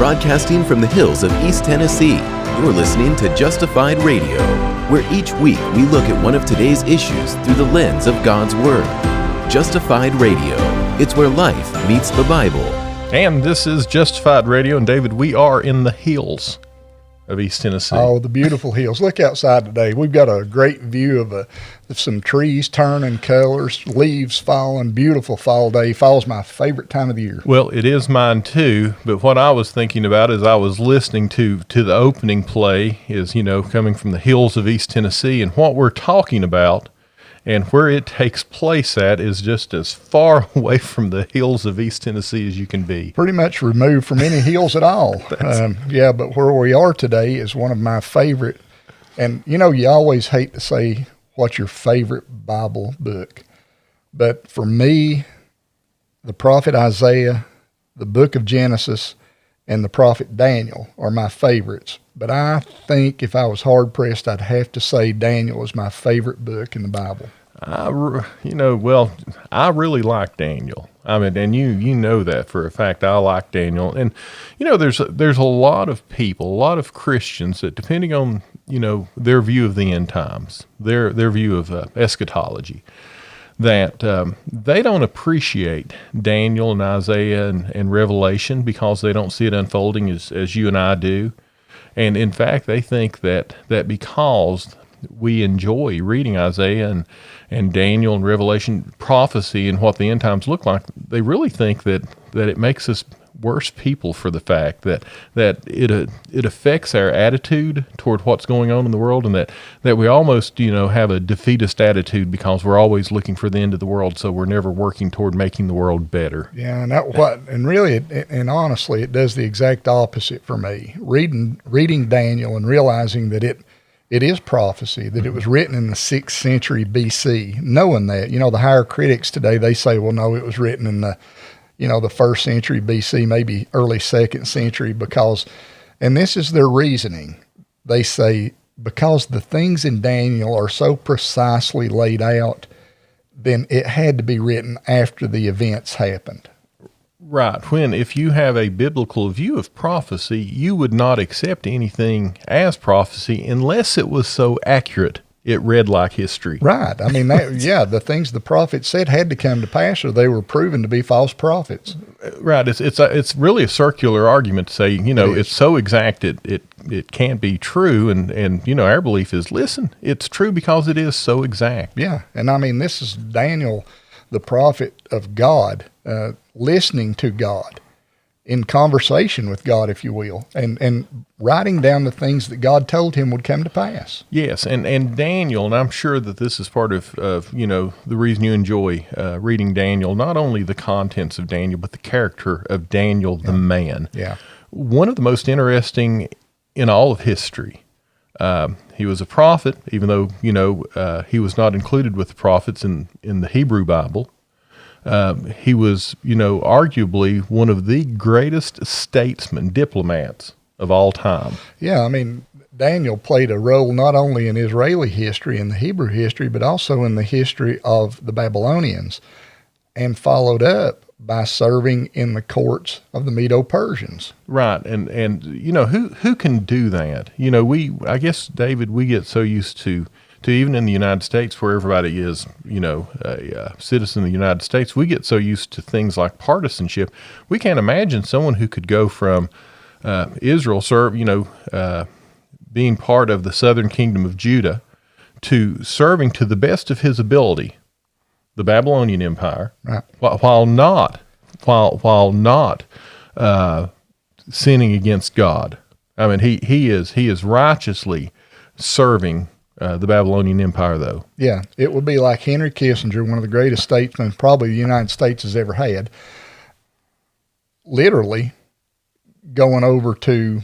Broadcasting from the hills of East Tennessee, you're listening to Justified Radio, where each week we look at one of today's issues through the lens of God's Word. Justified Radio. It's where life meets the Bible. And this is Justified Radio, and David, we are in the hills of East Tennessee. Oh, the beautiful hills. Look outside today. We've got a great view of some trees turning colors, leaves falling, beautiful fall day. Fall's my favorite time of the year. Well, it is mine too, but what I was thinking about as I was listening to the opening play is, coming from the hills of East Tennessee, and what we're talking about and where it takes place at is just as far away from the hills of East Tennessee as you can be. Pretty much removed from any hills at all. But where we are today is one of my favorite. And, you always hate to say what's your favorite Bible book. But for me, the prophet Isaiah, the book of Genesis, and the prophet Daniel are my favorites. But I think if I was hard-pressed, I'd have to say Daniel is my favorite book in the Bible. I really like Daniel. I mean, and you know that for a fact. I like Daniel. And, there's a lot of people, a lot of Christians that, depending on, their view of the end times, their view of eschatology, that they don't appreciate Daniel and Isaiah and Revelation because they don't see it unfolding as you and I do. And in fact, they think that because we enjoy reading Isaiah and Daniel and Revelation prophecy and what the end times look like, they really think that it makes us worse people for the fact that it affects our attitude toward what's going on in the world, and that we almost have a defeatist attitude because we're always looking for the end of the world, so we're never working toward making the world better. Yeah, and honestly, it does the exact opposite for me. Reading Daniel and realizing that it is prophecy, that it was written in the 6th century BC, knowing that, the higher critics today, they say, well, no, it was written in the 1st century BC, maybe early 2nd century, and this is their reasoning. They say, because the things in Daniel are so precisely laid out, then it had to be written after the events happened. Right. If you have a biblical view of prophecy, you would not accept anything as prophecy unless it was so accurate it read like history. Right. I mean, the things the prophet said had to come to pass, or they were proven to be false prophets. Right. It's really a circular argument to say, it's so exact it can't be true, and our belief is, listen, it's true because it is so exact. Yeah. And I mean, this is Daniel, the prophet of God, listening to God, in conversation with God, if you will, and writing down the things that God told him would come to pass. Yes, and Daniel, and I'm sure that this is part of the reason you enjoy reading Daniel, not only the contents of Daniel, but the character of Daniel the man. Yeah. One of the most interesting in all of history. He was a prophet, even though, he was not included with the prophets in the Hebrew Bible. He was, arguably one of the greatest statesmen, diplomats of all time. Yeah, I mean, Daniel played a role not only in Israeli history and the Hebrew history, but also in the history of the Babylonians, and followed up by serving in the courts of the Medo-Persians. Right, and who can do that? I guess, David, we get so used to even in the United States, where everybody is, a citizen of the United States, we get so used to things like partisanship. We can't imagine someone who could go from Israel, being part of the southern kingdom of Judah, to serving to the best of his ability the Babylonian Empire, right, while not sinning against God. I mean, he is righteously serving the Babylonian Empire, though. Yeah, it would be like Henry Kissinger, one of the greatest statesmen probably the United States has ever had, literally going over to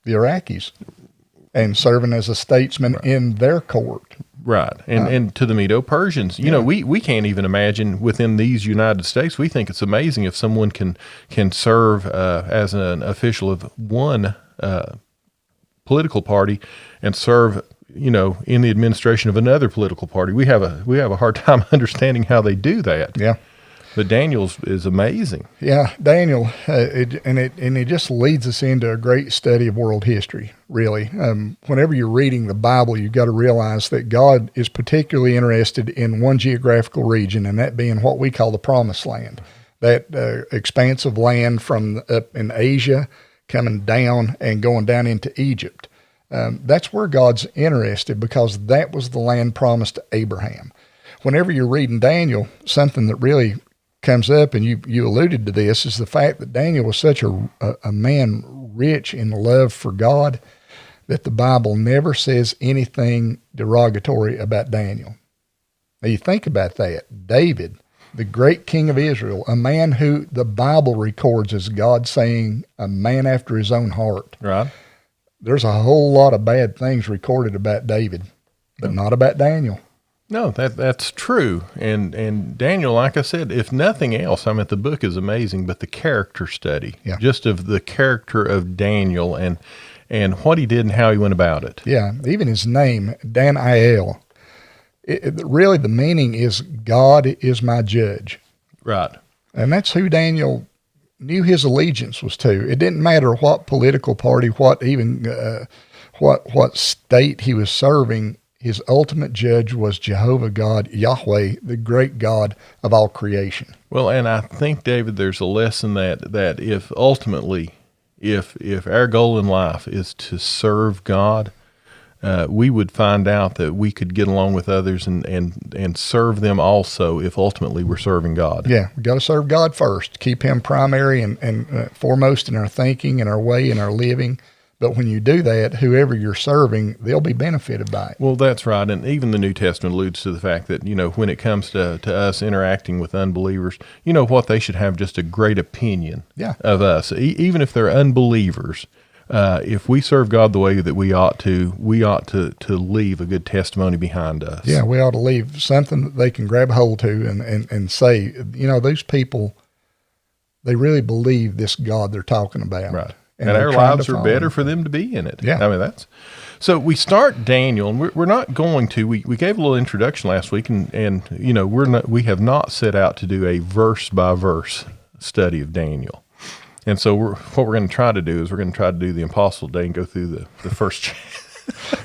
the Iraqis and serving as a statesman in their court. Right, and to the Medo-Persians. We can't even imagine within these United States. We think it's amazing if someone can serve as an official of one political party and serve in the administration of another political party. We have a hard time understanding how they do that. Yeah. But Daniel is amazing. Yeah, Daniel, it just leads us into a great study of world history, really. Whenever you're reading the Bible, you've got to realize that God is particularly interested in one geographical region, and that being what we call the Promised Land, that expanse of land from up in Asia coming down and going down into Egypt. That's where God's interested, because that was the land promised to Abraham. Whenever you're reading Daniel, something that really comes up, and you alluded to this, is the fact that Daniel was such a man rich in love for God that the Bible never says anything derogatory about Daniel. Now you think about that. David, the great king of Israel, a man who the Bible records as God saying a man after his own heart. Right. There's a whole lot of bad things recorded about David, but not about Daniel. No, that's true. And Daniel, like I said, if nothing else, I mean, the book is amazing, but the character study, just of the character of Daniel and what he did and how he went about it. Yeah, even his name, Daniel, really the meaning is God is my judge. Right. And that's who Daniel knew his allegiance was to. It didn't matter what political party, what state he was serving. His ultimate judge was Jehovah God, Yahweh, the great God of all creation. Well, and I think, David, there's a lesson that if ultimately, if our goal in life is to serve God, we would find out that we could get along with others and serve them also if ultimately we're serving God. Yeah, we got to serve God first, keep him primary and foremost in our thinking and our way and our living. But when you do that, whoever you're serving, they'll be benefited by it. Well, that's right. And even the New Testament alludes to the fact that, when it comes to us interacting with unbelievers, what, they should have just a great opinion of us. Even if they're unbelievers, if we serve God the way that we ought to leave a good testimony behind us. Yeah, we ought to leave something that they can grab hold to and say, those people, they really believe this God they're talking about. Right. And our lives are better for them to be in it. Yeah. I mean, so we start Daniel, and we're not going to, we gave a little introduction last week, and we have not set out to do a verse by verse study of Daniel. And so what we're going to try to do is we're going to try to do the impossible day and go through the first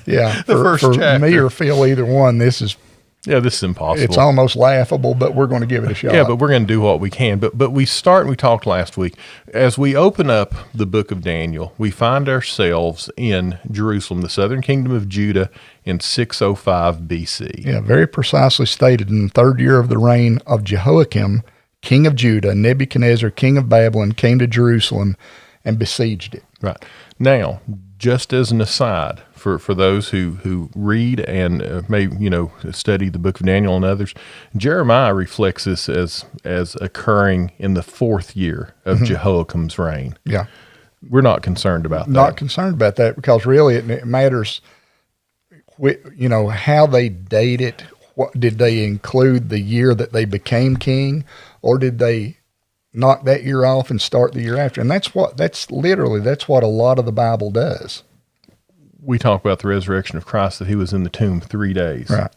yeah, first for chapter. Me or Phil, either one, this is impossible. It's almost laughable, but we're going to give it a shot. Yeah, but we're going to do what we can. But we talked last week, as we open up the book of Daniel, we find ourselves in Jerusalem, the southern kingdom of Judah, in 605 BC. Yeah, very precisely stated. In the third year of the reign of Jehoiakim, king of Judah, Nebuchadnezzar, king of Babylon, came to Jerusalem and besieged it. Right. Now, just as an aside, for those who read and may study the book of Daniel and others, Jeremiah reflects this as occurring in the fourth year of Jehoiakim's reign. Yeah, we're not concerned about that. Not concerned about that, because really it matters. How they date it. What did they include the year that they became king, or did they knock that year off and start the year after? And that's what a lot of the Bible does. We talk about the resurrection of Christ, that he was in the tomb 3 days. Right.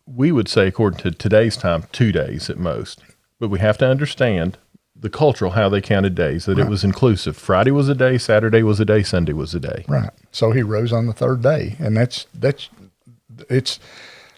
We would say, according to today's time, 2 days at most. But we have to understand the cultural, how they counted days, that it was inclusive. Friday was a day, Saturday was a day, Sunday was a day. Right. So he rose on the third day. And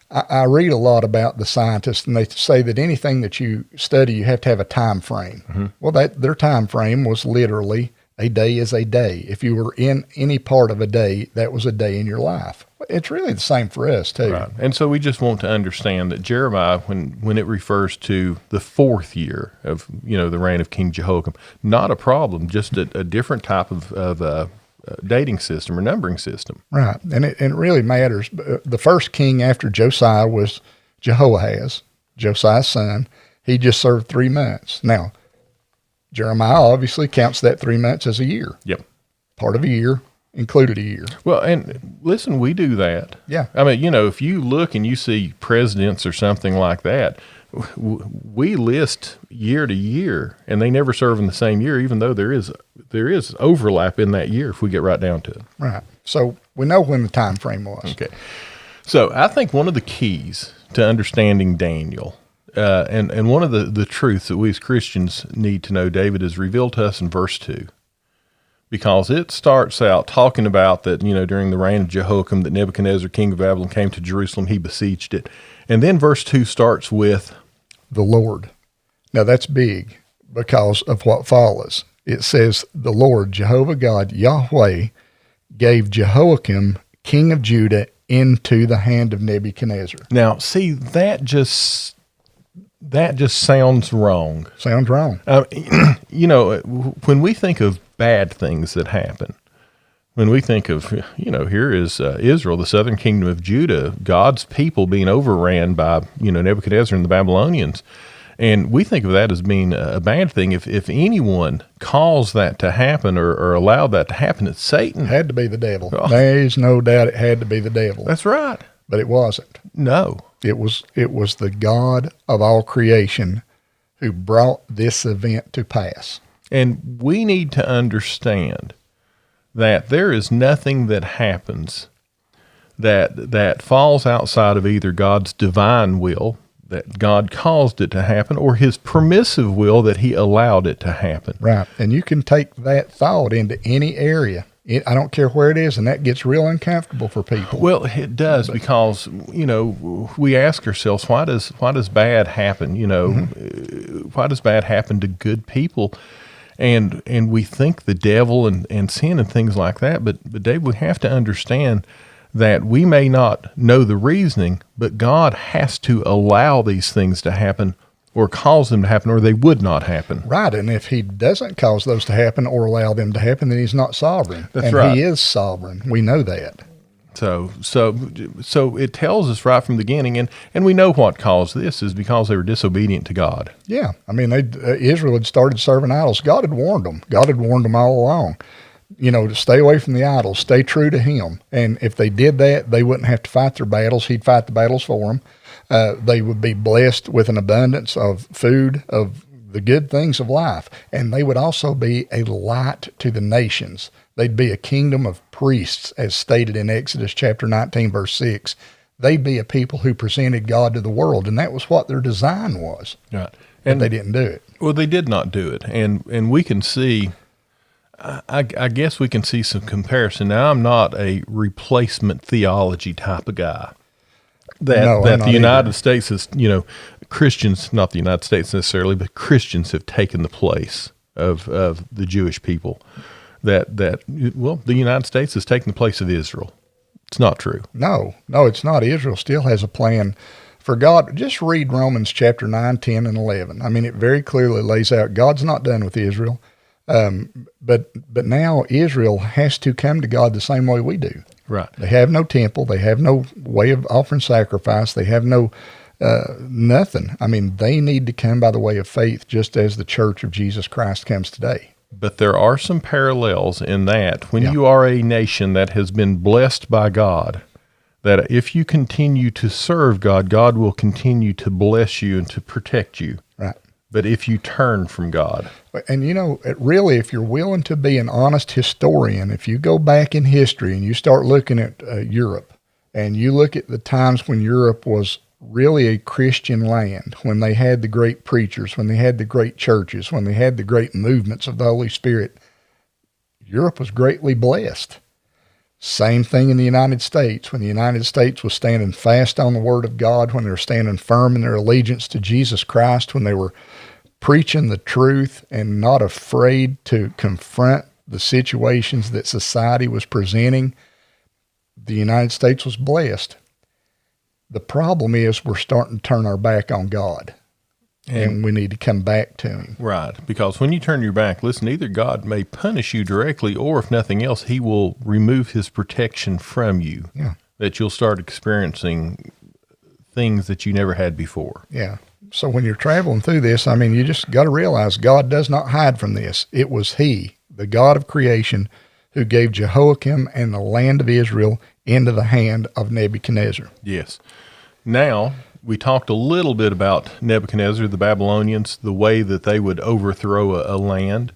I read a lot about the scientists, and they say that anything that you study, you have to have a time frame. Mm-hmm. Well, their time frame was literally a day is a day. If you were in any part of a day, that was a day in your life. It's really the same for us, too. Right. And so we just want to understand that Jeremiah, when it refers to the fourth year of, the reign of King Jehoiakim, not a problem, just a different type of dating system or numbering system. Right. And it really matters. The first king after Josiah was Jehoahaz, Josiah's son. He just served 3 months. Now, Jeremiah obviously counts that 3 months as a year. Yep. Part of a year, included a year. Well, and listen, we do that. Yeah. I mean, if you look and you see presidents or something like that, we list year to year, and they never serve in the same year, even though there is overlap in that year if we get right down to it. Right. So we know when the time frame was. Okay. So I think one of the keys to understanding Daniel And one of the truths that we as Christians need to know, David, is revealed to us in verse 2. Because it starts out talking about that, during the reign of Jehoiakim, that Nebuchadnezzar, king of Babylon, came to Jerusalem, he besieged it. And then verse 2 starts with the Lord. Now that's big because of what follows. It says, the Lord, Jehovah God, Yahweh, gave Jehoiakim, king of Judah, into the hand of Nebuchadnezzar. Now, see, that just sounds wrong. Sounds wrong. When we think of bad things that happen, when we think of, here is Israel, the southern kingdom of Judah, God's people being overran by, Nebuchadnezzar and the Babylonians, and we think of that as being a bad thing. If anyone caused that to happen or allowed that to happen, it's Satan. It had to be the devil. Oh. There's no doubt it had to be the devil. That's right. But it wasn't. No. It was the God of all creation who brought this event to pass. And we need to understand that there is nothing that happens that falls outside of either God's divine will, that God caused it to happen, or his permissive will that he allowed it to happen. Right. And you can take that thought into any area. I don't care where it is, and that gets real uncomfortable for people. Well, it does, because, we ask ourselves, why does bad happen? Why does bad happen to good people? And we think the devil and sin and things like that, but Dave, we have to understand that we may not know the reasoning, but God has to allow these things to happen or cause them to happen, or they would not happen. Right, and if he doesn't cause those to happen or allow them to happen, then he's not sovereign. That's right. He is sovereign. We know that. So it tells us right from the beginning, and we know what caused this is because they were disobedient to God. Yeah, I mean, Israel had started serving idols. God had warned them. God had warned them all along, to stay away from the idols, stay true to him. And if they did that, they wouldn't have to fight their battles. He'd fight the battles for them. They would be blessed with an abundance of food, of the good things of life. And they would also be a light to the nations. They'd be a kingdom of priests, as stated in Exodus chapter 19, verse 6. They'd be a people who presented God to the world, and that was what their design was. Right. And they didn't do it. Well, they did not do it. And we can see, I guess we can see some comparison. Now, I'm not a replacement theology type of guy. That the United States is, Christians, not the United States necessarily, but Christians have taken the place of the Jewish people. The United States has taken the place of Israel. It's not true. No, it's not. Israel still has a plan for God. Just read Romans chapter 9, 10, and 11. I mean, it very clearly lays out God's not done with Israel. But now Israel has to come to God the same way we do. Right. They have no temple. They have no way of offering sacrifice. They have no nothing. I mean, they need to come by the way of faith, just as the Church of Jesus Christ comes today. But there are some parallels in that when you are a nation that has been blessed by God, that if you continue to serve God, God will continue to bless you and to protect you. Right. But if you turn from God. And really, if you're willing to be an honest historian, if you go back in history and you start looking at Europe, and you look at the times when Europe was really a Christian land, when they had the great preachers, when they had the great churches, when they had the great movements of the Holy Spirit, Europe was greatly blessed. Same thing in the United States. When the United States was standing fast on the Word of God, when they were standing firm in their allegiance to Jesus Christ, when they were preaching the truth and not afraid to confront the situations that society was presenting, the United States was blessed. The problem is we're starting to turn our back on God, and we need to come back to him. Right, because when you turn your back, listen, either God may punish you directly, or if nothing else, he will remove his protection from you, that you'll start experiencing things that you never had before. Yeah. So when you're traveling through this, I mean, you just got to realize God does not hide from this. It was he, the God of creation, who gave Jehoiakim and the land of Israel into the hand of Nebuchadnezzar. Yes. Now, we talked a little bit about Nebuchadnezzar, the Babylonians, the way that they would overthrow a land.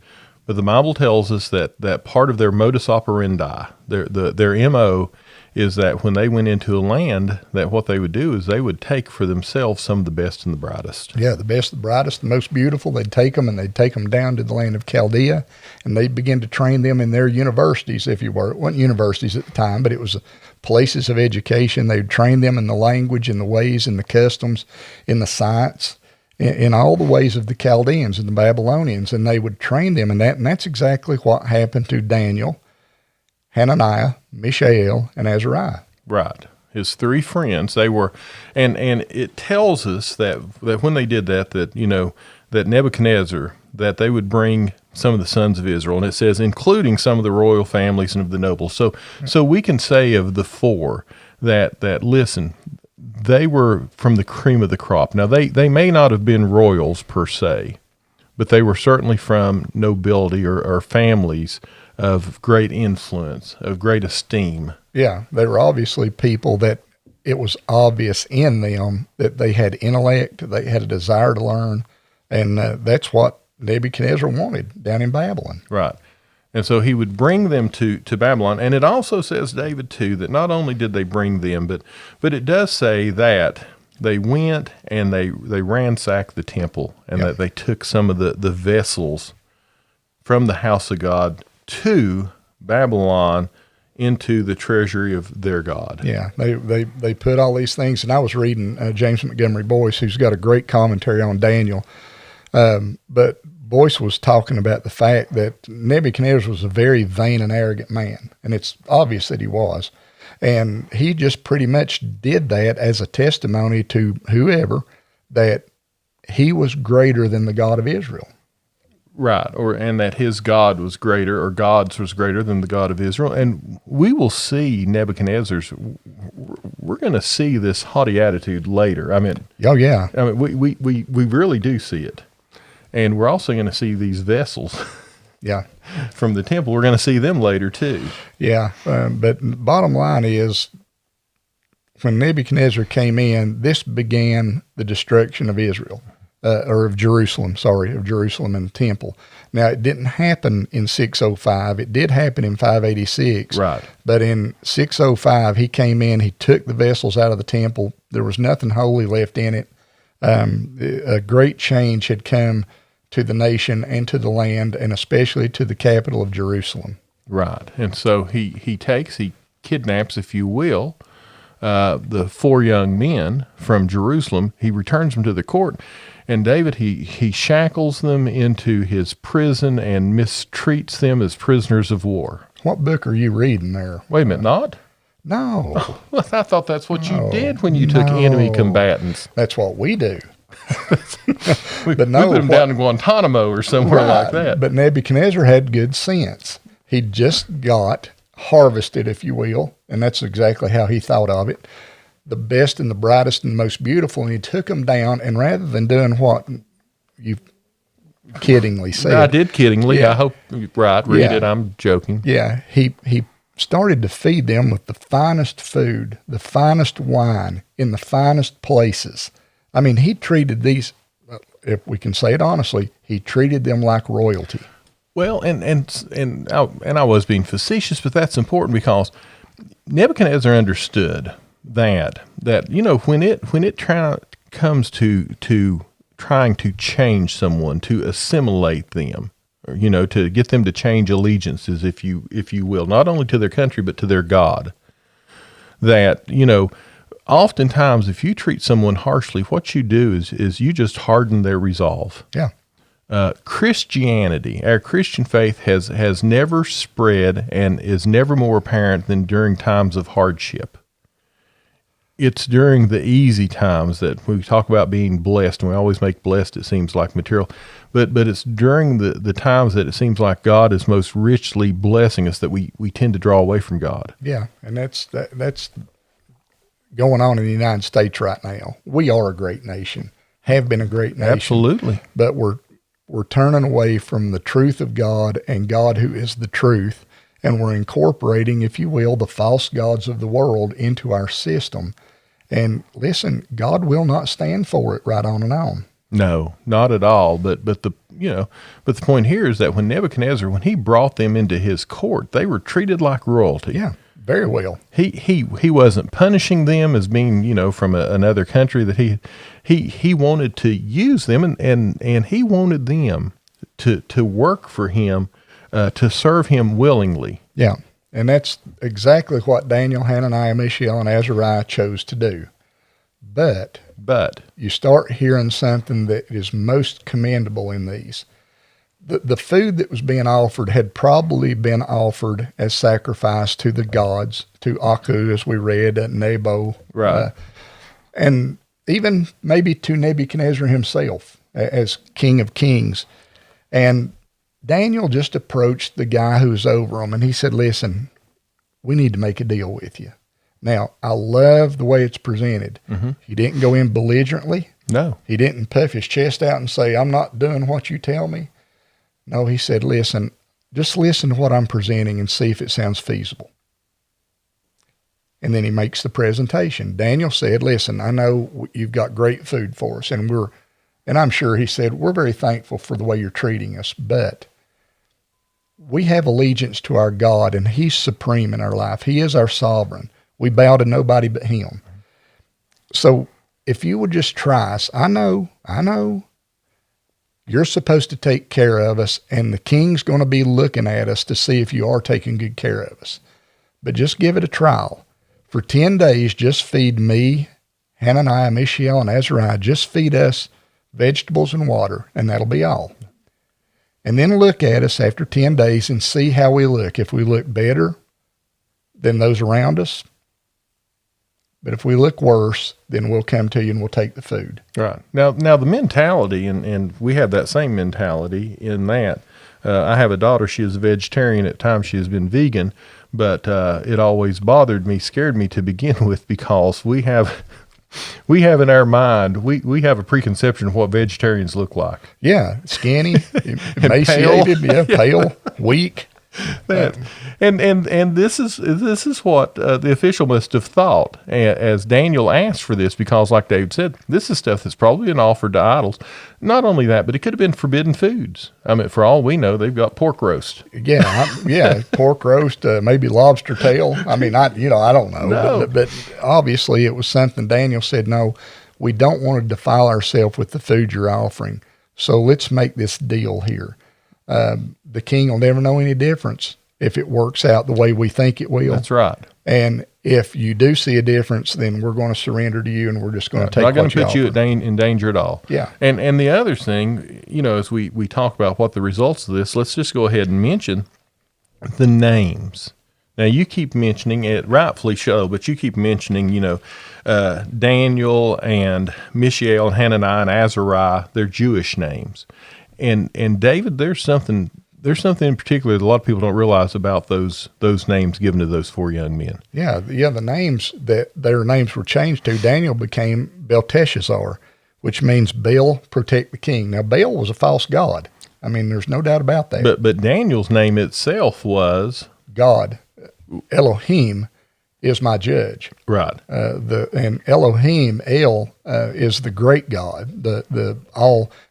But the Bible tells us that part of their modus operandi, their MO, is that when they went into a land, that what they would do is they would take for themselves some of the best and the brightest. Yeah, the best, the brightest, the most beautiful. They'd take them and they'd take them down to the land of Chaldea, and they'd begin to train them in their universities, if you were. It wasn't universities at the time, but it was places of education. They'd train them in the language, in the ways, in the customs, in the science, in all the ways of the Chaldeans and the Babylonians, and they would train them in that, and that's exactly what happened to Daniel, Hananiah, Mishael, and Azariah. Right. His three friends, they were, and it tells us that when they did that, that Nebuchadnezzar, that they would bring some of the sons of Israel, and it says, including some of the royal families and of the nobles. So we can say of the four that listen, they were from the cream of the crop. Now, they may not have been royals per se, but they were certainly from nobility or families of great influence, of great esteem. Yeah, they were obviously people that it was obvious in them that they had intellect, they had a desire to learn, and that's what Nebuchadnezzar wanted down in Babylon. Right. And so he would bring them to Babylon. And it also says, David, too, that not only did they bring them, but it does say that they went and they ransacked the temple, and that they took some of the vessels from the house of God to Babylon into the treasury of their God. Yeah, they put all these things, and I was reading James Montgomery Boyce, who's got a great commentary on Daniel, but Boyce was talking about the fact that Nebuchadnezzar was a very vain and arrogant man, and it's obvious that he was, and he just pretty much did that as a testimony to whoever that he was greater than the God of Israel. Right, and that his God was greater, or God's was greater than the God of Israel. And we will see Nebuchadnezzar's, we're going to see this haughty attitude later. I mean, oh yeah. I mean, we really do see it. And we're also going to see these vessels yeah, from the temple. We're going to see them later too. Yeah, but bottom line is, when Nebuchadnezzar came in, this began the destruction of Israel. Of Jerusalem and the temple. Now, it didn't happen in 605. It did happen in 586. Right. But in 605, he came in, he took the vessels out of the temple. There was nothing holy left in it. A great change had come to the nation and to the land, and especially to the capital of Jerusalem. Right. And so he kidnaps, if you will, the four young men from Jerusalem. He returns them to the court. And David, he shackles them into his prison and mistreats them as prisoners of war. What book are you reading there? Wait a minute, not? No. I thought that's what you did when you took enemy combatants. That's what we do. We put them down in Guantanamo or somewhere like that. But Nebuchadnezzar had good sense. He just got harvested, if you will, and that's exactly how he thought of it. The best and the brightest and the most beautiful, and he took them down, and rather than doing what you kiddingly said. I did kiddingly. Yeah. I hope, right, read it. I'm joking. Yeah, he started to feed them with the finest food, the finest wine, in the finest places. I mean, he treated these, if we can say it honestly, he treated them like royalty. Well, and I was being facetious, but that's important because Nebuchadnezzar understood that when it comes to trying to change someone, to assimilate them, or, to get them to change allegiances, if you will, not only to their country but to their God, that oftentimes if you treat someone harshly, what you do is you just harden their resolve. Yeah. Christianity, our Christian faith has never spread and is never more apparent than during times of hardship. It's during the easy times that we talk about being blessed, and we always make blessed, it seems like, material. But it's during the times that it seems like God is most richly blessing us that we tend to draw away from God. Yeah, and that's going on in the United States right now. We are a great nation, have been a great nation. Absolutely. But we're turning away from the truth of God and God who is the truth, and we're incorporating, if you will, the false gods of the world into our system. And listen, God will not stand for it right on and on. No, not at all. But the point here is that when Nebuchadnezzar, when he brought them into his court, they were treated like royalty. Yeah, Very well. He wasn't punishing them as being, from another country, that he wanted to use them, and he wanted them to work for him, to serve him willingly. Yeah. And that's exactly what Daniel, Hananiah, Mishael, and Azariah chose to do. But you start hearing something that is most commendable in these. The food that was being offered had probably been offered as sacrifice to the gods, to Aku, as we read, at Nebo. Right. And even maybe to Nebuchadnezzar himself as King of Kings. And Daniel just approached the guy who was over him, and he said, listen, we need to make a deal with you. Now, I love the way it's presented. Mm-hmm. He didn't go in belligerently. No. He didn't puff his chest out and say, I'm not doing what you tell me. No, he said, listen, just listen to what I'm presenting and see if it sounds feasible. And then he makes the presentation. Daniel said, listen, I know you've got great food for us, and I'm sure he said, we're very thankful for the way you're treating us, but we have allegiance to our God, and he's supreme in our life. He is our sovereign. We bow to nobody but him. So if you would just try us, I know, you're supposed to take care of us, and the king's going to be looking at us to see if you are taking good care of us. But just give it a trial. For 10 days, just feed me, Hananiah, Mishael, and Azariah. Just feed us vegetables and water, and that'll be all. And then look at us after 10 days and see how we look. If we look better than those around us, but if we look worse, then we'll come to you and we'll take the food. Right. Now the mentality, and we have that same mentality in that. I have a daughter. She is a vegetarian. At times she has been vegan, but it always scared me to begin with, because we have in our mind, we have a preconception of what vegetarians look like. Yeah, skinny, emaciated, pale, weak. And this is what the official must have thought as Daniel asked for this, because like David said, this is stuff that's probably been offered to idols. Not only that, but it could have been forbidden foods. I mean, for all we know, they've got pork roast. Yeah, pork roast, maybe lobster tail. I mean, I don't know, no. but obviously it was something Daniel said, no, we don't want to defile ourselves with the food you're offering. So let's make this deal here. The king will never know any difference if it works out the way we think it will. That's right. And if you do see a difference, then we're going to surrender to you, and we're just going to take what you offer. Not going to put you in danger at all. Yeah. And the other thing, as we talk about what the results of this, let's just go ahead and mention the names. Now, you keep mentioning it, rightfully so, but you keep mentioning, Daniel and Mishael and Hananiah and Azariah, they're Jewish names. And David, there's something in particular that a lot of people don't realize about those names given to those four young men. Yeah, the names that their names were changed to. Daniel became Belteshazzar, which means Baal, protect the king. Now, Baal was a false god. I mean, there's no doubt about that. But Daniel's name itself was God. Elohim is my judge. Right. And Elohim, El, is the great God.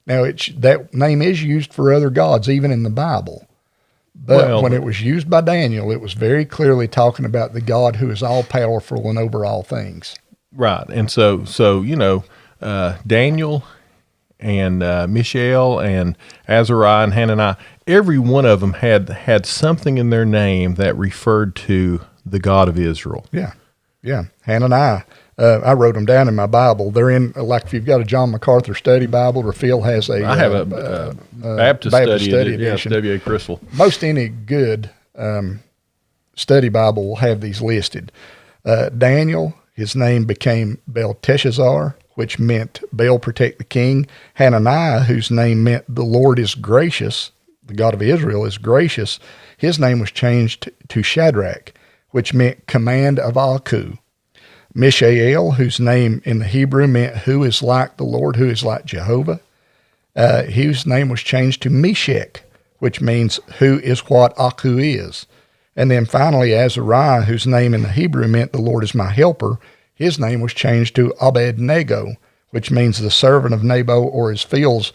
Now that name is used for other gods, even in the Bible. But when it was used by Daniel, it was very clearly talking about the God who is all powerful and over all things. Right. And so Daniel and Mishael and Azariah and Hananiah, every one of them had something in their name that referred to the God of Israel. Yeah. Hananiah. I wrote them down in my Bible. They're in, like if you've got a John MacArthur study Bible, or Phil has I have a Baptist study edition. W.A. Crystal. Most any good study Bible will have these listed. Daniel, his name became Belteshazzar, which meant Baal protect the king. Hananiah, whose name meant the Lord is gracious, the God of Israel is gracious, his name was changed to Shadrach, which meant command of Aku. Mishael, whose name in the Hebrew meant who is like the Lord, who is like Jehovah, whose name was changed to Meshach, which means who is what Aku is. And then finally, Azariah, whose name in the Hebrew meant the Lord is my helper, his name was changed to Abednego, which means the servant of Nebo, or as Phil's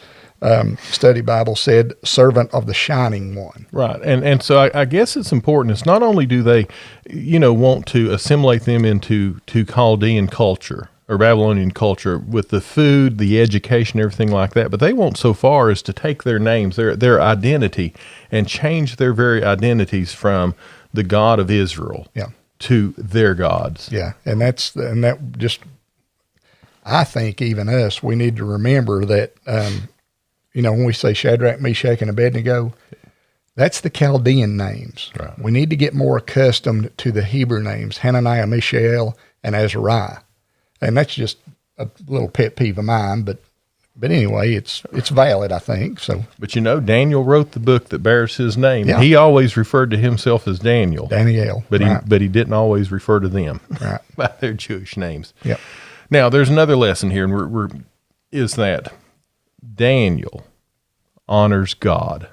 study Bible said, servant of the shining one. Right. And so I guess it's important. It's not only do they, want to assimilate them into Chaldean culture or Babylonian culture with the food, the education, everything like that, but they won't so far as to take their names, their identity, and change their very identities from the God of Israel to their gods. Yeah. I think even us, we need to remember that, when we say Shadrach, Meshach, and Abednego, that's the Chaldean names. Right. We need to get more accustomed to the Hebrew names, Hananiah, Mishael, and Azariah. And that's just a little pet peeve of mine, but anyway, it's valid, I think. So, but Daniel wrote the book that bears his name. Yeah. He always referred to himself as Daniel, but right. he didn't always refer to them right. by their Jewish names. Yep. Now, there's another lesson here, and is that Daniel honors God,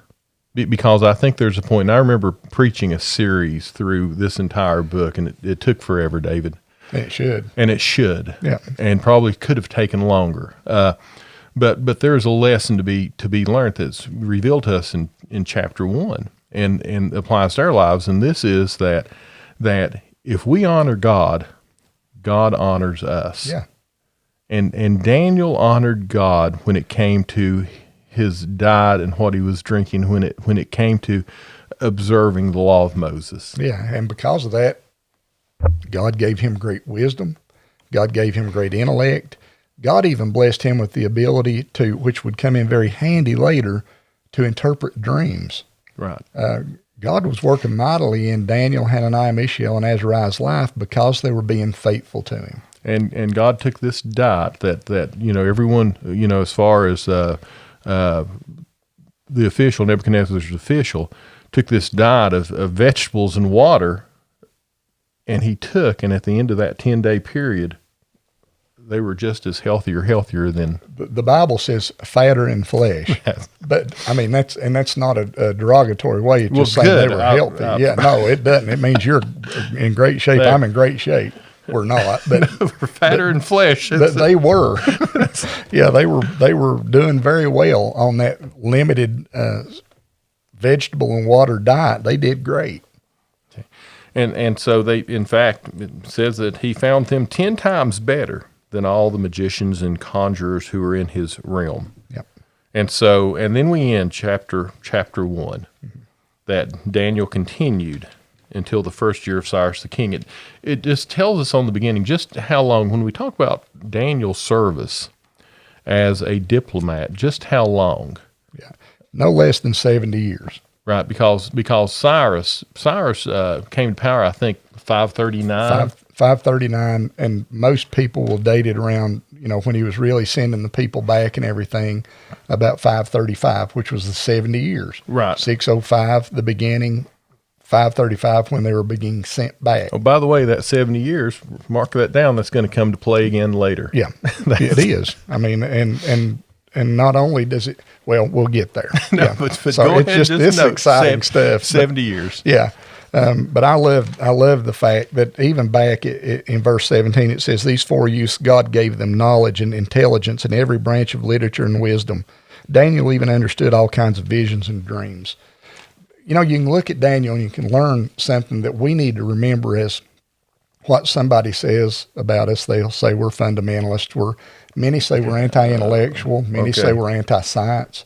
because I think there's a point. And I remember preaching a series through this entire book, and it took forever, David. It should. And it should. Yeah. And probably could have taken longer. But there's a lesson to be learned that's revealed to us in chapter 1 and applies to our lives. And this is that if we honor God, God honors us. Yeah. And Daniel honored God when it came to his diet and what he was drinking, when it came to observing the law of Moses. Yeah, and because of that, God gave him great wisdom. God gave him great intellect. God even blessed him with the ability to, which would come in very handy later, to interpret dreams. Right. God was working mightily in Daniel, Hananiah, Mishael, and Azariah's life because they were being faithful to him. And God took this diet that everyone, as far as the official, Nebuchadnezzar's official, took this diet of vegetables and water, and at the end of that 10-day period, they were just as healthier than... The Bible says fatter in flesh. Yes. But, I mean, that's not a derogatory way. It's just saying good. they were healthy. No, it doesn't. It means you're in great shape. I'm in great shape. We're not. But we're fatter in flesh. But they were. Yeah, they were doing very well on that limited vegetable and water diet. They did great. And so they, in fact, it says that he found them 10 times better than all the magicians and conjurers who were in his realm. Yep. And then we end chapter 1, that Daniel continued until the first year of Cyrus the king. It just tells us on the beginning just how long, when we talk about Daniel's service as a diplomat, just how long. Yeah, no less than 70 years. Right, because Cyrus came to power, I think, 539. 539, and most people will date it around, when he was really sending the people back and everything, about 535, which was the 70 years. Right. 605, the beginning, 535, when they were being sent back. Oh, by the way, that 70 years, mark that down, that's going to come to play again later. Yeah, it is. I mean, and not only does it, well, we'll get there. No, yeah. but so go it's ahead, just this exciting stuff. 70 years. Yeah. But I love the fact that even back in verse 17, it says, these 4 youths, God gave them knowledge and intelligence in every branch of literature and wisdom. Daniel even understood all kinds of visions and dreams. You can look at Daniel and you can learn something that we need to remember as what somebody says about us. They'll say we're fundamentalists. Many say we're anti-intellectual. Many say we're anti-science.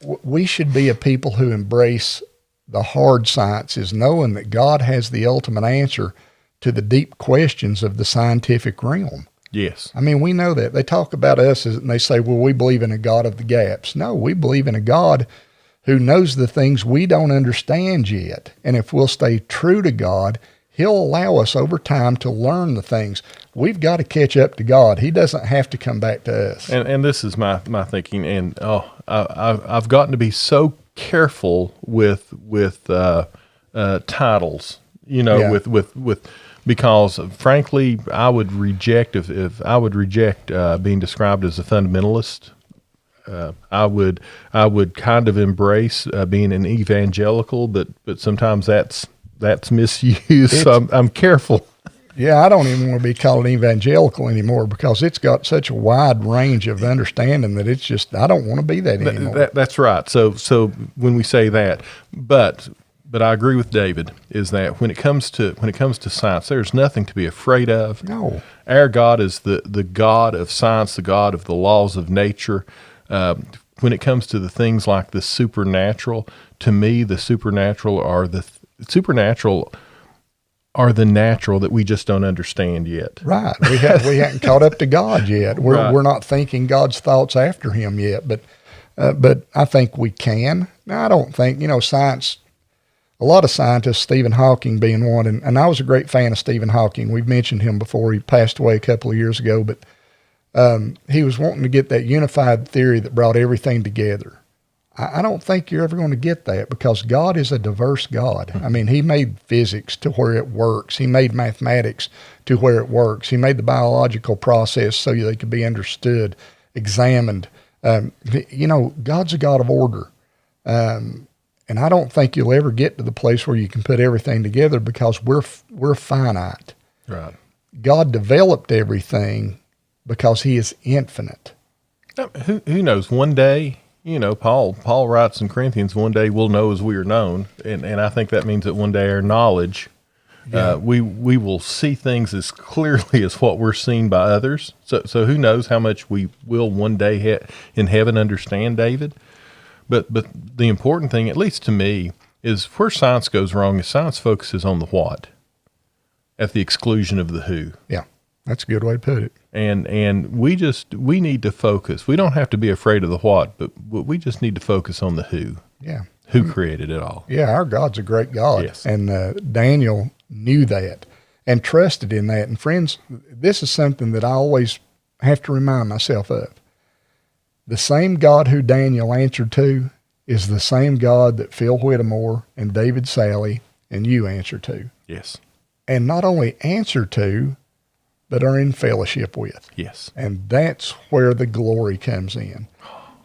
We should be a people who embrace the hard sciences, knowing that God has the ultimate answer to the deep questions of the scientific realm. Yes. I mean, we know that. They talk about us and they say, well, we believe in a God of the gaps. No, we believe in a God who knows the things we don't understand yet. And if we'll stay true to God, He'll allow us over time to learn the things. We've got to catch up to God. He doesn't have to come back to us. And this is my thinking. And I've gotten to be so careful with titles, with because frankly, I would reject if I would reject being described as a fundamentalist. I would kind of embrace being an evangelical, but sometimes that's misused. So I'm careful. Yeah, I don't even want to be called evangelical anymore because it's got such a wide range of understanding that it's just, I don't want to be that anymore. That's right. So when we say that, but I agree with David, is that when it comes to science, there's nothing to be afraid of. No. Our God is the God of science, the God of the laws of nature. When it comes to the things like the supernatural, to me, the supernatural are the natural that we just don't understand yet. Right. We haven't caught up to God yet. We're not thinking God's thoughts after him yet, but I think we can. Now, I don't think, science, a lot of scientists, Stephen Hawking being one, and I was a great fan of Stephen Hawking. We've mentioned him before. He passed away a couple of years ago, but he was wanting to get that unified theory that brought everything together. I don't think you're ever going to get that because God is a diverse God. I mean, he made physics to where it works. He made mathematics to where it works. He made the biological process so they could be understood, examined. God's a God of order. And I don't think you'll ever get to the place where you can put everything together because we're finite. Right. God developed everything because he is infinite. Who knows? One day, Paul writes in Corinthians, one day we'll know as we are known. And I think that means that one day our knowledge, we will see things as clearly as what we're seen by others. So who knows how much we will one day in heaven understand, David? But the important thing, at least to me, is where science goes wrong is science focuses on the what at the exclusion of the who. Yeah, that's a good way to put it. And we need to focus. We don't have to be afraid of the what, but we just need to focus on the who. Yeah. Who created it all. Yeah, our God's a great God. Yes. And Daniel knew that and trusted in that. And friends, this is something that I always have to remind myself of. The same God who Daniel answered to is the same God that Phil Whittemore and David Sally and you answer to. Yes. And not only answer to, but are in fellowship with. Yes. And that's where the glory comes in.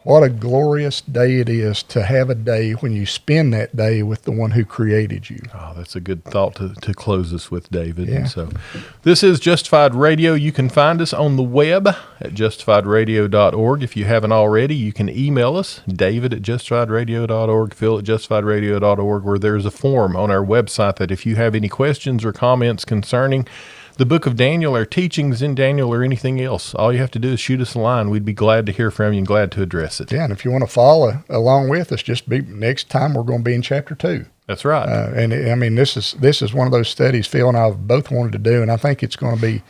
What a glorious day it is to have a day when you spend that day with the one who created you. Oh, that's a good thought to close us with, David. Yeah. And so this is Justified Radio. You can find us on the web at justifiedradio.org. If you haven't already, you can email us, david@justifiedradio.org, phil@justifiedradio.org, where there's a form on our website that if you have any questions or comments concerning the book of Daniel, or teachings in Daniel, or anything else, all you have to do is shoot us a line. We'd be glad to hear from you and glad to address it. Yeah, and if you want to follow along with us, next time we're going to be in chapter 2. That's right. This is one of those studies Phil and I have both wanted to do, and I think it's going to be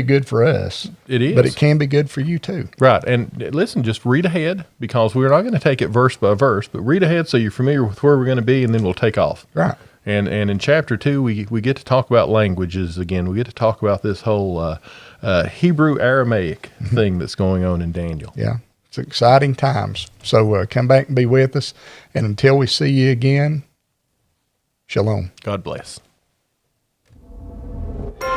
good for us. It is. But it can be good for you too. Right. And listen, just read ahead, because we're not going to take it verse by verse, but read ahead so you're familiar with where we're going to be, and then we'll take off. Right. And in chapter 2, we get to talk about languages again. We get to talk about this whole Hebrew Aramaic thing that's going on in Daniel. Yeah, it's exciting times. So come back and be with us. And until we see you again, shalom. God bless.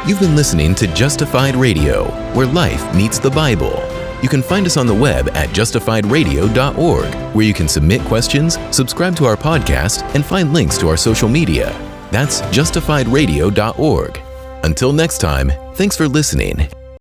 You've been listening to Justified Radio, where life meets the Bible. You can find us on the web at justifiedradio.org, where you can submit questions, subscribe to our podcast, and find links to our social media. That's justifiedradio.org. Until next time, thanks for listening.